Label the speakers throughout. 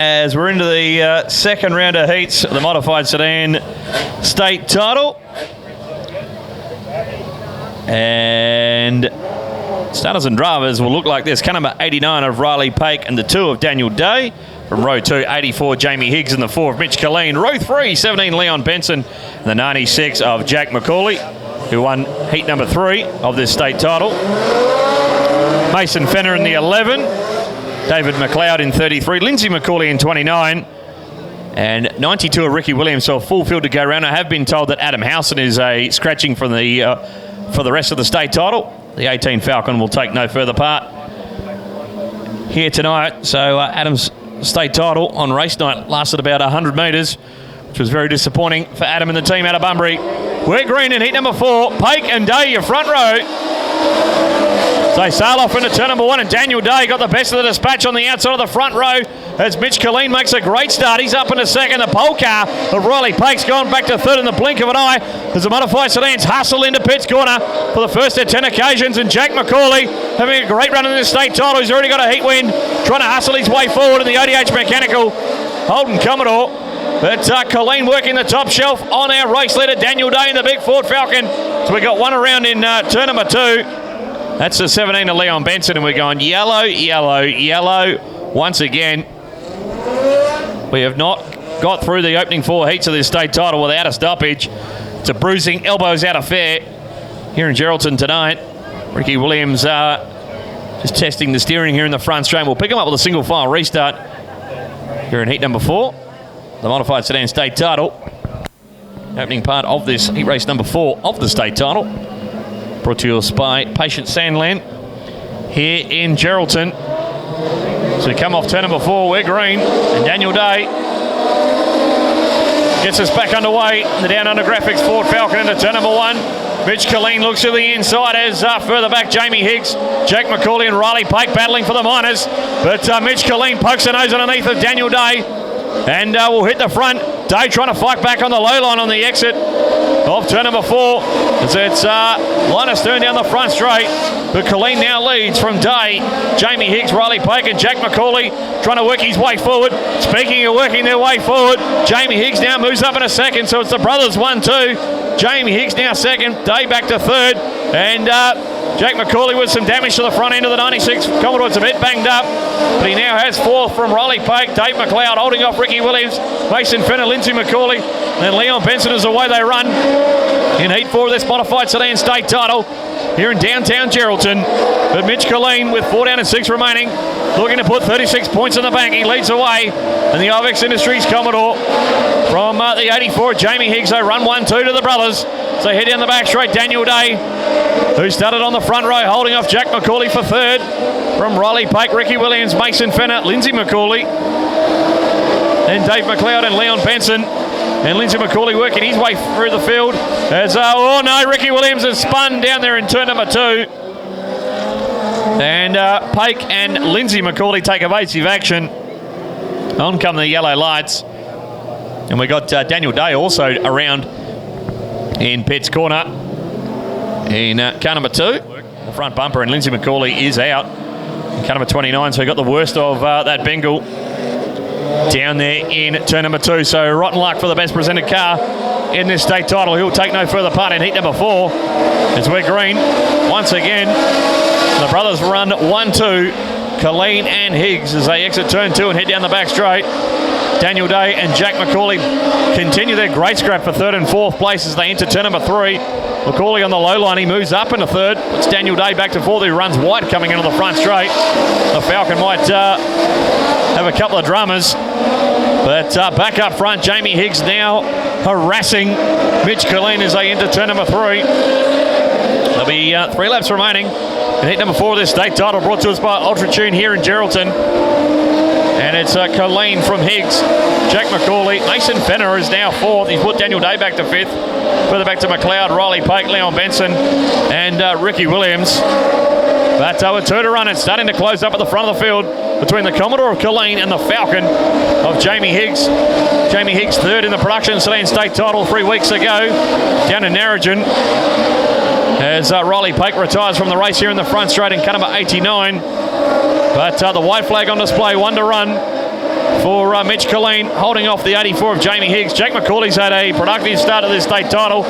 Speaker 1: As we're into the second round of heats, the modified sedan state title. And starters and drivers will look like this. Car number 89 of Riley Pake and the 2 of Daniel Day. From row 2, 84, Jamie Higgs, and the 4 of Mitch Colleen. Row 3, 17, Leon Benson, and the 96 of Jack McCauley, who won heat number 3 of this state title. Mason Fenner in the 11. David McLeod in 33, Lindsay McCauley in 29, and 92 of Ricky Williams. So a full field to go around. I have been told that Adam Howson is scratching for the rest of the state title. The 18 Falcon will take no further part here tonight. So Adam's state title on race night lasted about 100 metres, which was very disappointing for Adam and the team out of Bunbury. We're green in heat number 4. Pake and Day, your front row. So they sail off into turn number 1, and Daniel Day got the best of the dispatch on the outside of the front row as Mitch Colleen makes a great start. He's up into second. The pole car of Riley Pake's gone back to third in the blink of an eye as the modified sedans hustle into pits corner for the first of 10 occasions, and Jack McCauley having a great run in this state title. He's already got a heat win, trying to hustle his way forward in the ODH Mechanical Holden Commodore. But Colleen working the top shelf on our race leader, Daniel Day in the big Ford Falcon. So we got one around in turn number 2. That's the 17 of Leon Benson, and we're going yellow, yellow, yellow once again. We have not got through the opening 4 heats of this state title without a stoppage. It's a bruising, elbows out affair here in Geraldton tonight. Ricky Williams just testing the steering here in the front straight. We'll pick him up with a single file restart here in heat number 4. The modified sedan state title. Opening part of this heat race number 4 of the state title. Brought to us by Patient Sandland here in Geraldton. So we come off turn number 4, we're green, and Daniel Day gets us back underway in the Down Under Graphics Ford Falcon into turn number 1. Mitch Colleen looks to the inside as further back Jamie Higgs, Jack McCauley and Riley Pake battling for the minors. But Mitch Colleen pokes the nose underneath of Daniel Day and will hit the front. Day trying to fight back on the low line on the exit of turn number 4. As it's line astern down the front straight. But Colleen now leads from Day. Jamie Higgs, Riley Pake and Jack McCauley trying to work his way forward. Speaking of working their way forward, Jamie Higgs now moves up in a second. So it's the brothers 1-2. Jamie Higgs now second. Day back to third. And Jack McCauley with some damage to the front end of the 96. Commodore's a bit banged up, but he now has 4th from Riley Pake. Dave McLeod holding off Ricky Williams, Mason Fenner, Lindsay McCauley, and Leon Benson is the way they run in heat 4 of this modified sedan state title here in downtown Geraldton. But Mitch Colleen with 4 down and 6 remaining, looking to put 36 points in the bank. He leads away, and the Ivex Industries Commodore from the 84, Jamie Higgs. They run 1-2 to the brothers. So head down the back straight, Daniel Day, who started on the front row, holding off Jack McCauley for third. From Riley Pake, Ricky Williams, Mason Fenner, Lindsay McCauley, and Dave McLeod and Leon Benson. And Lindsay McCauley working his way through the field as, oh no, Ricky Williams has spun down there in turn number 2. And Pake and Lindsay McCauley take evasive action. On come the yellow lights. And we got Daniel Day also around in Pitt's corner in car number 2. The front bumper, and Lindsay McCauley is out in car number 29, so he got the worst of that Bengal down there in turn number 2. So rotten luck for the best presented car in this state title. He'll take no further part in heat number 4 as we're green once again. The brothers run 1-2, Colleen and Higgs, as they exit turn 2 and head down the back straight. Daniel Day and Jack McCauley continue their great scrap for 3rd and 4th place as they enter turn number 3. McCauley on the low line, he moves up into 3rd. It's Daniel Day back to 4th, who runs wide coming into the front straight. The Falcon might have a couple of dramas. But back up front, Jamie Higgs now harassing Mitch Colleen as they enter turn number 3. There'll be 3 laps remaining in heat number 4 of this state title, brought to us by Ultratune here in Geraldton. And it's Colleen from Higgs, Jack McCauley. Mason Fenner is now 4th. He's put Daniel Day back to 5th. Further back to McLeod, Riley Pake, Leon Benson, and Ricky Williams. But with 2 to run, it's starting to close up at the front of the field between the Commodore of Colleen and the Falcon of Jamie Higgs. Jamie Higgs 3rd in the production sedan state title 3 weeks ago down in Narrogin. As Riley Pake retires from the race here in the front straight in car number 89. But the white flag on display, 1 to run for Mitch Colleen, holding off the 84 of Jamie Higgs. Jack McCauley's had a productive start to this state title.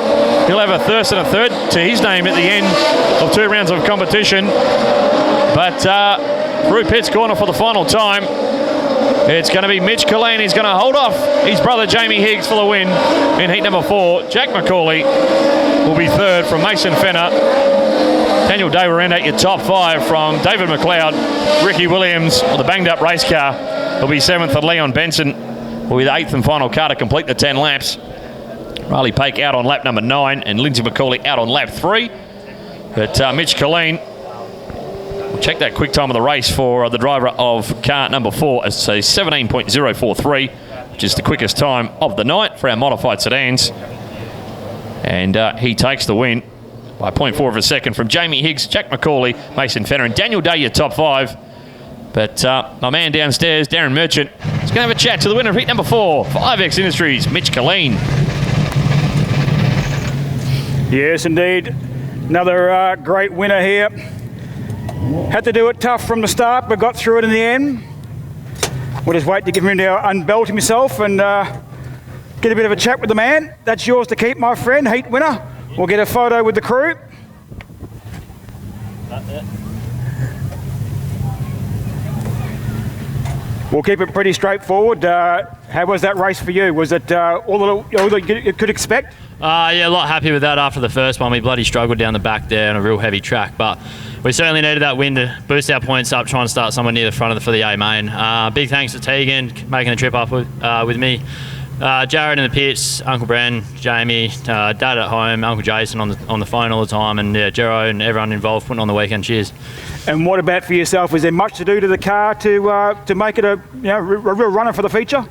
Speaker 1: He'll have a thirst and a third to his name at the end of 2 rounds of competition. But through Pitt's corner for the final time, it's going to be Mitch Colleen. He's going to hold off his brother Jamie Higgs for the win in heat number 4. Jack McCauley will be third from Mason Fenner. Daniel Day will round out your top 5 from David McLeod, Ricky Williams, or the banged up race car. Will be 7th, and Leon Benson will be the 8th and final car to complete the 10 laps. Riley Pake out on lap number 9 and Lindsay McCauley out on lap 3. But Mitch Colleen, we'll check that quick time of the race for the driver of car number 4. It's a 17.043, which is the quickest time of the night for our modified sedans. And he takes the win by 0.4 of a second from Jamie Higgs, Jack McCauley, Mason Fenner, and Daniel Day, your top 5. But my man downstairs, Darren Merchant, is going to have a chat to the winner of heat number 4 for IVEX Industries, Mitch Colleen.
Speaker 2: Yes, indeed. Another great winner here. Had to do it tough from the start, but got through it in the end. We'll just wait to give him to unbelt himself and get a bit of a chat with the man. That's yours to keep, my friend, heat winner. We'll get a photo with the crew. We'll keep it pretty straightforward. How was that race for you? Was it all that you could expect?
Speaker 3: Yeah, a lot happy with that after the first one. We bloody struggled down the back there on a real heavy track, but we certainly needed that win to boost our points up, trying to start somewhere near the front for the A main. Big thanks to Tegan making the trip up with me. Jared in the pits, Uncle Bren, Jamie, Dad at home, Uncle Jason on the phone all the time, and Gero and everyone involved putting on the weekend. Cheers. And
Speaker 2: what about for yourself? Was there much to do to the car to make it a real runner for the feature?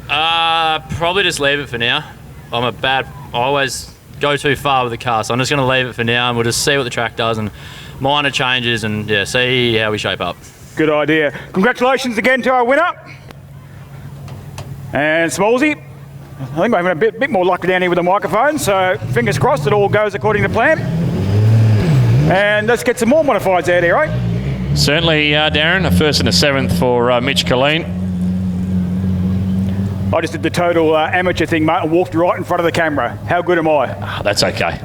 Speaker 3: Probably just leave it for now. I always go too far with the car, so I'm just going to leave it for now, and we'll just see what the track does and minor changes, and see how we shape up.
Speaker 2: Good idea. Congratulations again to our winner. And Smallsy, I think we're having a bit more luck down here with the microphone, so fingers crossed it all goes according to plan. And let's get some more modifieds out here, right?
Speaker 1: Certainly, Darren. A 1st and a 7th for Mitch Colleen.
Speaker 2: I just did the total amateur thing, mate. I walked right in front of the camera. How good am I?
Speaker 1: That's okay.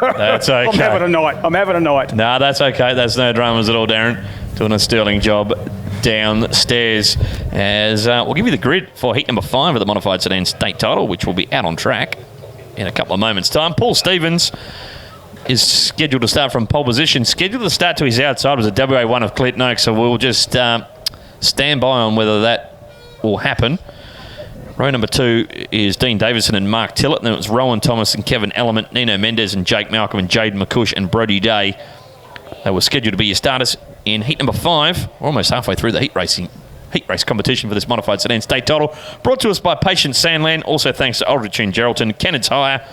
Speaker 1: That's okay.
Speaker 2: I'm having a night.
Speaker 1: No, that's okay. That's no dramas at all, Darren. Doing a sterling job downstairs. As we'll give you the grid for heat number 5 of the modified sedan state title, which will be out on track in a couple of moments' time. Paul Stevens is scheduled to start from pole position. Scheduled to start to his outside was a WA1 of Clinton Oaks, so we'll just stand by on whether that will happen. Row number 2 is Dean Davison and Mark Tillett, and then it was Rowan Thomas and Kevin Element, Nino Mendez and Jake Malcolm and Jade McCush and Brody Day. They were scheduled to be your starters in heat number 5. We're almost halfway through the heat race competition for this modified sedan state title. Brought to us by Patient Sandland. Also thanks to Aldrich and Geraldton, Kennard's Hire,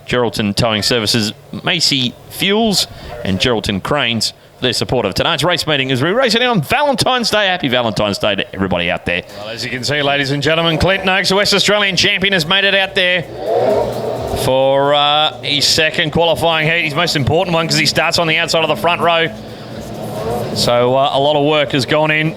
Speaker 1: Geraldton Towing Services, Macy Fuels, and Geraldton Cranes for their support of tonight's race meeting as we're racing on Valentine's Day. Happy Valentine's Day to everybody out there. Well, as you can see, ladies and gentlemen, Clinton Oaks, the West Australian champion, has made it out there for his second qualifying heat, his most important one because he starts on the outside of the front row. So a lot of work has gone in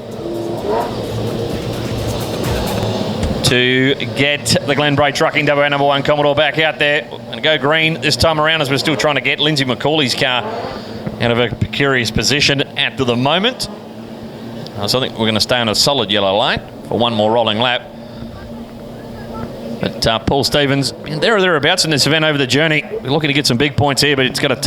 Speaker 1: to get the Glenbrae Trucking WA number 1 Commodore back out there. Going to go green this time around as we're still trying to get Lindsay McCauley's car out of a precarious position at the moment. So I think we're going to stay on a solid yellow light for one more rolling lap. But Paul Stevens, there or thereabouts in this event over the journey. We're looking to get some big points here, but it's got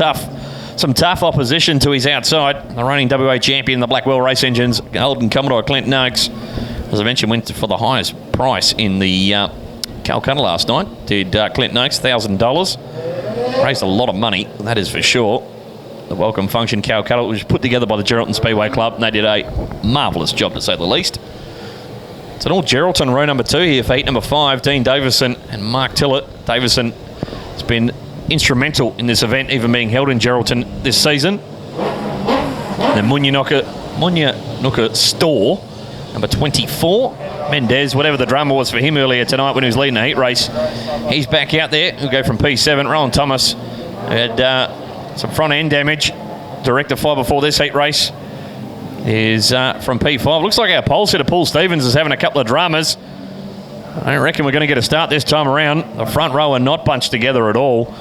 Speaker 1: some tough opposition to his outside. The reigning WA champion, the Blackwell Race Engines, Golden Commodore Clinton Oaks. As I mentioned, went for the highest price in the Calcutta last night. Did Clinton Oaks, $1,000. Raised a lot of money, that is for sure. The welcome function Calcutta was put together by the Geraldton Speedway Club, and they did a marvellous job, to say the least. It's an all Geraldton row number 2 here for heat number 5. Dean Davison and Mark Tillett. Davison has been instrumental in this event, even being held in Geraldton this season. The Munya Nuka Store, number 24. Mendez, whatever the drama was for him earlier tonight when he was leading the heat race, he's back out there. He'll go from P7. Rowan Thomas had some front end damage to rectify before this heat race. is from P5. Looks like our pole sitter, Paul Stevens, is having a couple of dramas. I don't reckon we're going to get a start this time around. The front row are not bunched together at all.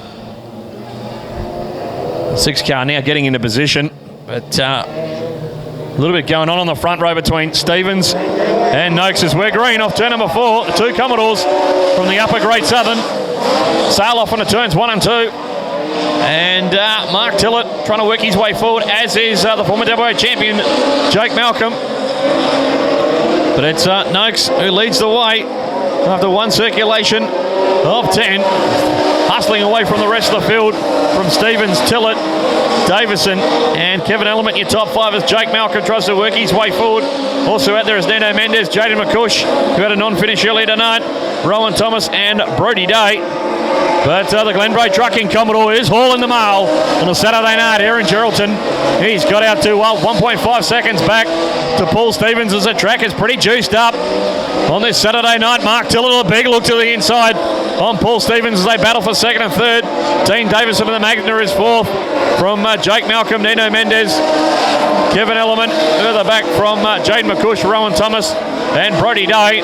Speaker 1: The 6 car now getting into position, but a little bit going on the front row between Stevens and Noakes as we're green off turn number 4. The 2 Commodores from the upper Great Southern sail off on the turns 1 and 2. And Mark Tillett trying to work his way forward, as is the former WA champion, Jake Malcolm. But it's Noakes who leads the way after 1 circulation of 10. Hustling away from the rest of the field from Stevens, Tillett, Davison and Kevin Element, your top 5 as Jake Malcolm tries to work his way forward. Also out there is Nino Mendes, Jaden McCush, who had a non-finish earlier tonight, Rowan Thomas and Brody Day. But the Glenbrae Trucking Commodore is hauling the mail on a Saturday night here in Geraldton. He's got out to 1.5 seconds back to Paul Stevens as the track is pretty juiced up on this Saturday night. Mark Tillett, a big look to the inside on Paul Stevens as they battle for 2nd and 3rd. Dean Davison of the Magna is 4th from Jake Malcolm, Nino Mendes, Kevin Element further back from Jaden McCush, Rowan Thomas and Brody Day.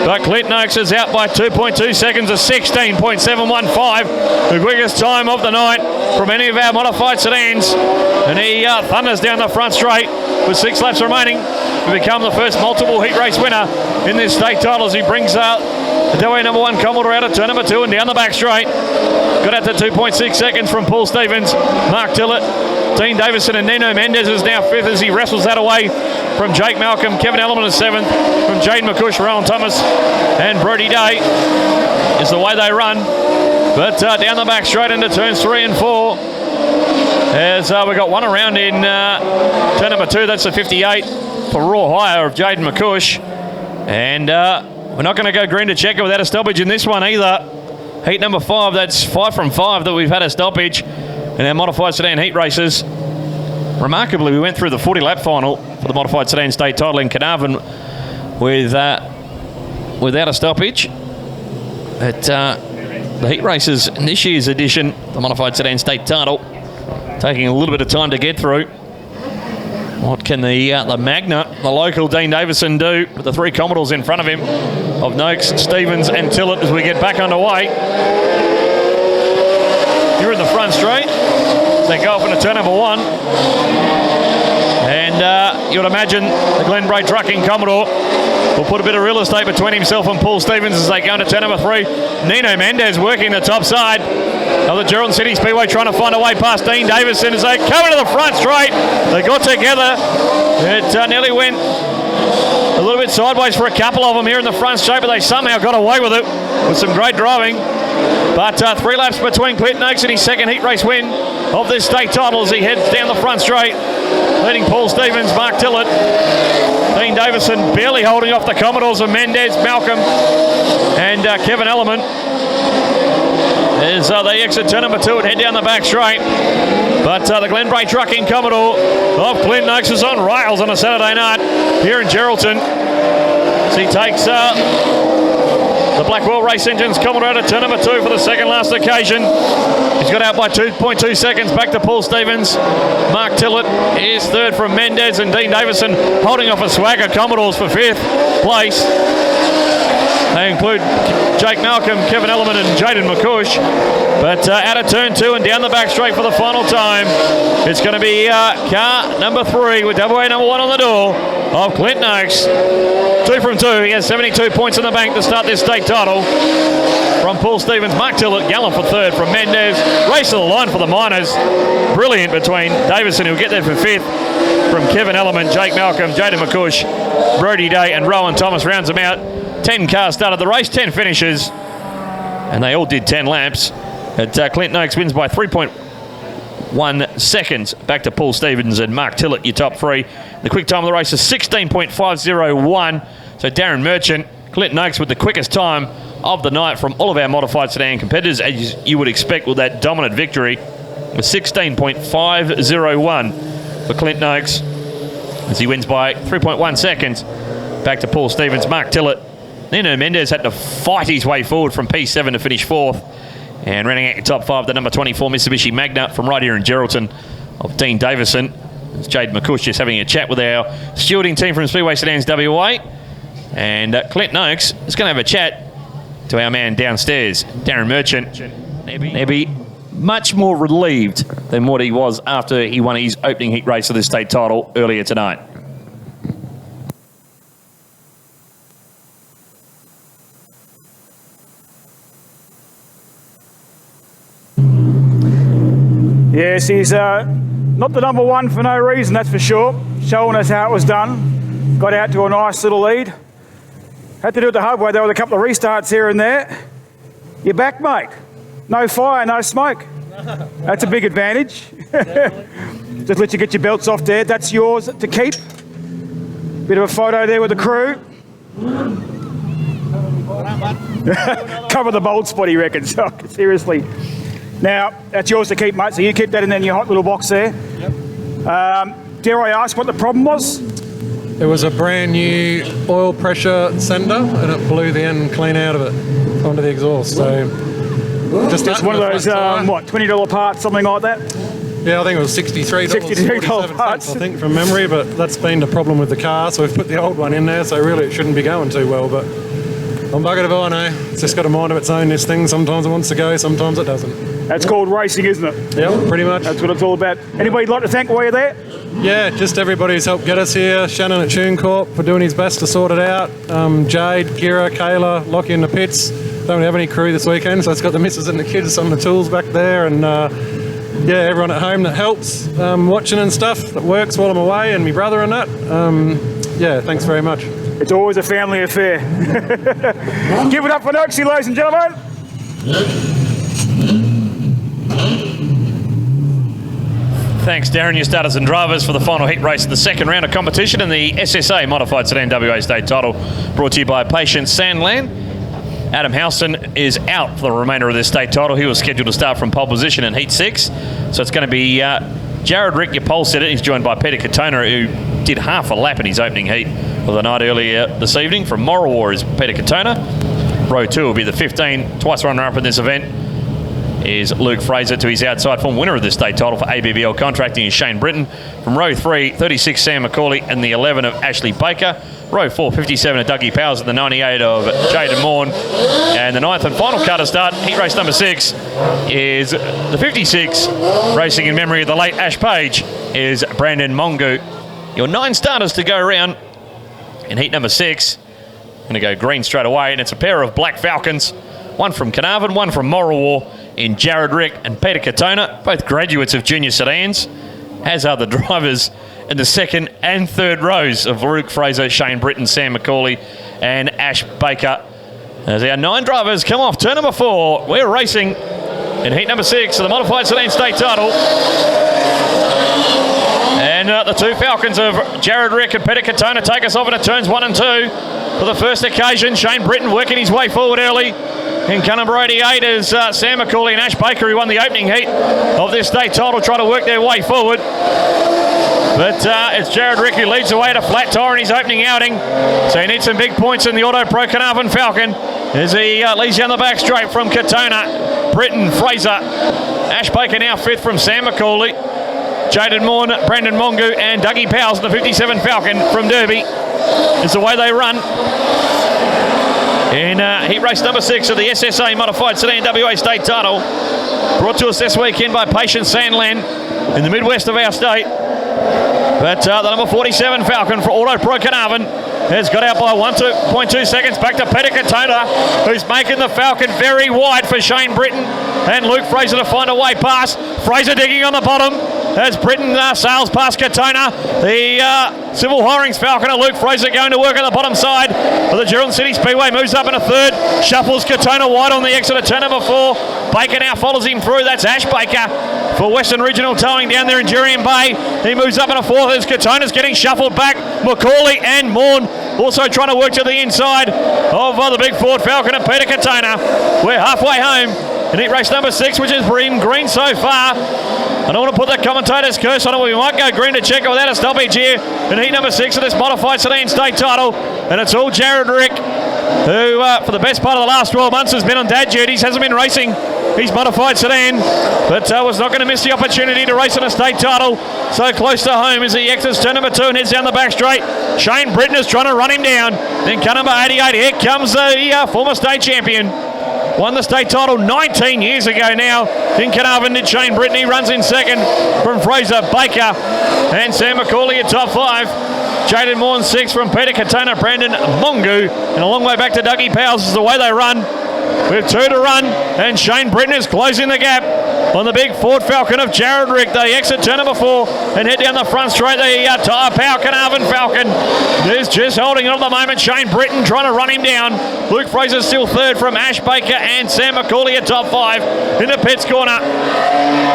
Speaker 1: But Clint Noakes is out by 2.2 seconds of 16.715, the quickest time of the night from any of our modified sedans. And he thunders down the front straight with 6 laps remaining to become the first multiple heat race winner in this state title as he brings out the WA number 1 Commodore out of turn number 2 and down the back straight. Got out to 2.6 seconds from Paul Stevens, Mark Tillett, Dean Davison and Nino Mendes is now 5th as he wrestles that away from Jake Malcolm. Kevin Element is 7th from Jaden McCush, Rowan Thomas and Brody Day is the way they run. But down the back straight into turns 3 and 4 as we got one around in turn number 2. That's the 58 for raw hire of Jaden McCush. And we're not going to go green to Checker without a stoppage in this one either. Heat number 5, that's 5 from 5 that we've had a stoppage in our modified sedan heat races. Remarkably, we went through the 40-lap final for the modified sedan state title in Carnarvon without a stoppage. But the heat races in this year's edition, the modified sedan state title, taking a little bit of time to get through. What can the Magna, the local Dean Davison, do with the 3 Commodores in front of him of Noakes, Stevens and Tillett as we get back underway? You're in the front straight. They go off into turn number 1. And you would imagine the Glenbrae Trucking Commodore will put a bit of real estate between himself and Paul Stevens as they go into turn number 3. Nino Mendes working the top side of the Geraldton City Speedway, trying to find a way past Dean Davison as they come into the front straight. They got together. It nearly went a little bit sideways for a couple of them here in the front straight, but they somehow got away with it with some great driving. But 3 laps between Clint Noakes and his 2nd heat race win of this state title as he heads down the front straight, leading Paul Stevens, Mark Tillett, Dean Davison barely holding off the Commodores of Mendes, Malcolm and Kevin Element as they exit turn number 2 and head down the back straight. But the Glenbrae Trucking Commodore of Clint Noakes is on rails on a Saturday night here in Geraldton as he takes the Blackwell Race Engines Commodore out of turn number 2 for the 2nd last occasion. He's got out by 2.2 seconds back to Paul Stevens. Mark Tillett is 3rd from Mendes and Dean Davison holding off a swagger Commodores for 5th place. They include Jake Malcolm, Kevin Element and Jaden McCush. But out of turn 2 and down the back straight for the final time, it's going to be car number 3 with WA number 1 on the door of Clint Noakes. 2 from 2. He has 72 points in the bank to start this state title. From Paul Stevens, Mark Tillett, gallant for 3rd from Mendes. Race to the line for the Miners. Brilliant between Davison, who'll get there for 5th, from Kevin Element, Jake Malcolm, Jaden McCush, Brody Day and Rowan Thomas rounds them out. 10 cars started the race, 10 finishes, and they all did 10 laps. But Clint Noakes wins by 3.1 seconds back to Paul Stevens and Mark Tillett, your top 3. The quick time of the race is 16.501. So Darren Merchant, Clint Noakes with the quickest time of the night from all of our modified sedan competitors, as you would expect with that dominant victory, with 16.501 for Clint Noakes as he wins by 3.1 seconds back to Paul Stevens, Mark Tillett. Nino Mendes had to fight his way forward from P7 to finish 4th. And running out your top 5, the number 24 Mitsubishi Magna from right here in Geraldton of Dean Davison. It's Jade McCush just having a chat with our stewarding team from Speedway Sedans WA. And Clint Noakes is going to have a chat to our man downstairs, Darren Merchant. He'll be much more relieved than what he was after he won his opening heat race of the state title earlier tonight.
Speaker 2: Yes, he's not the number one for no reason, that's for sure. Showing us how it was done. Got out to a nice little lead. Had to do it the hard way. There was a couple of restarts here and there. You're back, mate. No fire, no smoke. That's a big advantage. Just let you get your belts off there. That's yours to keep. Bit of a photo there with the crew. Cover the bold spot, he reckons. Seriously. Now, that's yours to keep, mate, so you keep that in your hot little box there. Yep. Dare I ask what the problem was?
Speaker 4: It was a brand new oil pressure sender and it blew the end clean out of it onto the exhaust. So just
Speaker 2: one of those, what, $20 parts, something like that?
Speaker 4: Yeah, I think it was $63
Speaker 2: parts.
Speaker 4: I think, from memory, but that's been the problem with the car, so we've put the old one in there, so really it shouldn't be going too well, but I'm buggered if I know. It's just got a mind of its own, this thing. Sometimes it wants to go, sometimes it doesn't.
Speaker 2: That's called racing, isn't it?
Speaker 4: Yeah, pretty much.
Speaker 2: That's what it's all about. Anybody you'd like to thank while you're there?
Speaker 4: Yeah, just everybody who's helped get us here. Shannon at TuneCorp for doing his best to sort it out. Jade, Gira, Kayla, Lockie in the pits. Don't have any crew this weekend, so it's got the missus and the kids, some of the tools back there, and yeah, everyone at home that helps, watching and stuff, that works while I'm away, and my brother and that. Yeah, thanks very much.
Speaker 2: It's always a family affair. Give it up for Noxie, ladies and gentlemen.
Speaker 1: Thanks, Darren, your starters and drivers, for the final heat race of the second round of competition in the SSA Modified Sedan WA State title, brought to you by Patience Sandland. Adam Houston is out for the remainder of this state title. He was scheduled to start from pole position in Heat 6. So it's going to be Jared Rick, your pole sitter. He's joined by Peter Katona, who did half a lap in his opening heat of the night earlier this evening. From Morawar is Peter Katona. Row 2 will be the 15, twice runner-up in this event, is Luke Fraser, to his outside form. Winner of the state title for ABBL Contracting is Shane Britton. From row 3, 36 Sam McCauley and the 11 of Ashley Baker. Row 4, 57 of Dougie Powers and the 98 of Jaden Morn. And the 9th and final car to start, heat race number 6, is the 56, racing in memory of the late Ash Page, is Brandon Mongu. Your 9 starters to go around in heat number 6. Going to go green straight away, and it's a pair of Black Falcons, one from Carnarvon, one from Morawar, in Jared Rick and Peter Katona, both graduates of junior sedans, as are the drivers in the second and third rows of Luke Fraser, Shane Britton, Sam McCauley and Ash Baker. As our 9 drivers come off turn number 4, we're racing in heat number 6 of the Modified Sedan State title. And the 2 Falcons of Jared Rick and Peter Katona take us off into turns 1 and 2. For the first occasion, Shane Britton working his way forward early. In car number 88 is Sam McCauley and Ash Baker, who won the opening heat of this state title, trying to work their way forward. But it's Jared Rick who leads the way to flat tyre in his opening outing. So he needs some big points in the Auto Pro Carnarvon Falcon as he leads down the back straight from Katona, Britton, Fraser. Ash Baker now 5th from Sam McCauley. Jaden Morn, Brandon Mongu and Dougie Powers in the 57 Falcon from Derby is the way they run in heat race number 6 of the SSA Modified Sedan WA State title, brought to us this weekend by Patience Sandland in the midwest of our state. But the number 47 Falcon for Auto Pro Carnarvon has got out by 1.2 seconds back to Peter Katona, who's making the Falcon very wide for Shane Britton and Luke Fraser to find a way past. Fraser digging on the bottom as Britton sails past Katona. The Civil Hirings Falcon and Luke Fraser going to work on the bottom side of the Geraldton City Speedway. Moves up in a third. Shuffles Katona wide on the exit of turn number 4. Baker now follows him through. That's Ash Baker for Western Regional Towing down there in Jurien Bay. He moves up in a 4th as Katona's getting shuffled back. McCauley and Morn also trying to work to the inside of the big Ford Falcon and Peter Katona. We're halfway home in heat race number 6, which has been green so far. I don't want to put the commentator's curse on it. We might go green to check it without a stoppage here in heat number 6 of this Modified Sedan State title. And it's all Jared Rick, who for the best part of the last 12 months has been on dad duties, hasn't been racing his modified sedan, but was not going to miss the opportunity to race on a state title. So close to home as he exits turn number 2 and heads down the back straight. Shane Britton is trying to run him down. Then car number 88, here comes the former state champion. Won the state title 19 years ago now. In Carnarvon did Shane Britton. He runs in second from Fraser Baker. And Sam McCauley at top 5. Jaden Moore 6 from Peter Katona, Brandon Mongu. And a long way back to Dougie Powers is the way they run. With 2 to run, and Shane Britton is closing the gap on the big Ford Falcon of Jared Rick. They exit turn number 4 and head down the front straight. The Tyre Power Carnarvon Falcon is just holding it at the moment. Shane Britton trying to run him down. Luke Fraser still 3rd from Ash Baker and Sam McCauley at top 5 in the pits corner.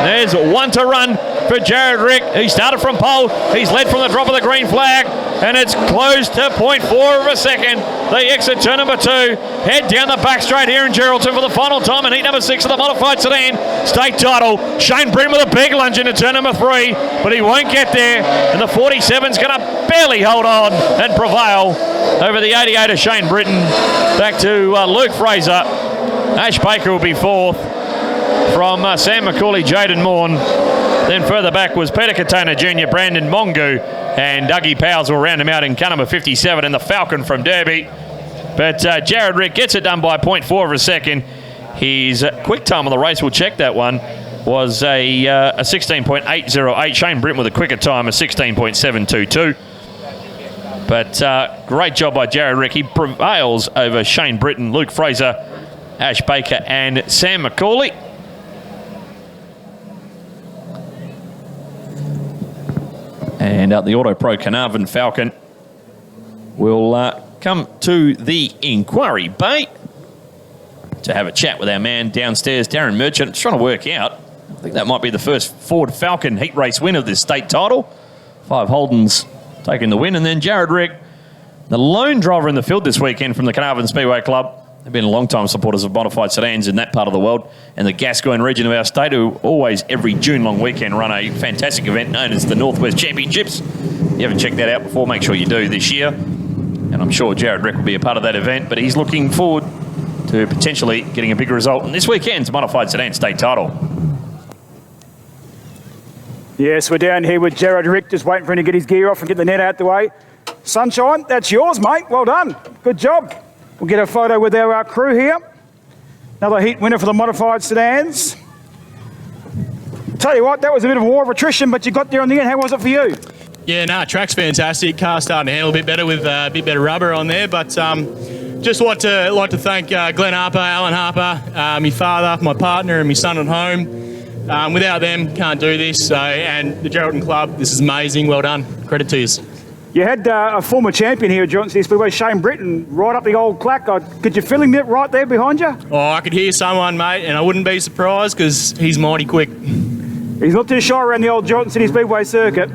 Speaker 1: There's 1 to run for Jared Rick. He started from pole. He's led from the drop of the green flag, and it's closed to 0.4 of a second. They exit turn number 2, head down the back straight here in Geraldton for the final time in heat number 6 of the modified sedan state title. Shane Britton with a big lunge into turn number 3, but he won't get there, and the 47's going to barely hold on and prevail over the 88 of Shane Britton. Back to Luke Fraser. Ash Baker will be 4th from Sam McCauley, Jaden Morn. Then further back was Peter Katona Jr., Brandon Mongu, and Dougie Powers will round him out in car number 57 and the Falcon from Derby. But Jared Rick gets it done by 0.4 of a second. His quick time on the race, we'll check that one, was a 16.808. Shane Britton with a quicker time, a 16.722. But great job by Jared Rick. He prevails over Shane Britton, Luke Fraser, Ash Baker and Sam McCauley. And the Auto Pro Carnarvon Falcon will come to the inquiry bay to have a chat with our man downstairs, Darren Merchant. It's trying to work out. I think that might be the first Ford Falcon heat race win of this state title. 5 Holdens taking the win. And then Jared Rick, the lone driver in the field this weekend from the Carnarvon Speedway Club. They've been long-time supporters of modified sedans in that part of the world and the Gascoyne region of our state, who always, every June-long weekend, run a fantastic event known as the Northwest Championships. If you haven't checked that out before, make sure you do this year. And I'm sure Jared Rick will be a part of that event, but he's looking forward to potentially getting a big result in this weekend's modified sedan state title.
Speaker 2: Yes, we're down here with Jared Rick, just waiting for him to get his gear off and get the net out the way. Sunshine, that's yours, mate. Well done. Good job. We'll get a photo with our crew here. Another heat winner for the modified sedans. Tell you what, that was a bit of a war of attrition, but you got there in the end. How was it for you?
Speaker 5: Yeah, track's fantastic. Car's starting to handle a bit better with a bit better rubber on there. But just like to thank Glenn Harper, Alan Harper, my father, my partner, and my son at home. Without them, can't do this. And the Geraldton Club, this is amazing. Well done. Credit to you.
Speaker 2: You had a former champion here at Geraldton City Speedway, Shane Britton, right up the old clack. Could you feel him right there behind you?
Speaker 5: Oh, I could hear someone, mate, and I wouldn't be surprised because he's mighty quick.
Speaker 2: He's not too shy around the old Geraldton City Speedway circuit.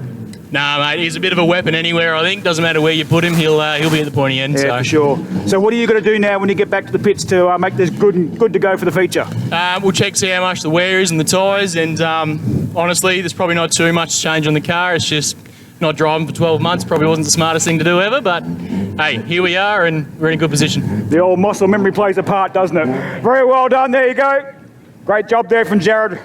Speaker 5: Nah, mate, he's a bit of a weapon anywhere, I think. Doesn't matter where you put him, he'll be at the pointy end.
Speaker 2: Yeah, for sure. So what are you going to do now when you get back to the pits to make this good to go for the feature?
Speaker 5: We'll check, see how much the wear is and the tyres, and honestly, there's probably not too much change on the car. It's just not driving for 12 months probably wasn't the smartest thing to do ever, but hey, here we are and we're in a good position.
Speaker 2: The old muscle memory plays a part, doesn't it? Very well done, there you go. Great job there from Jared.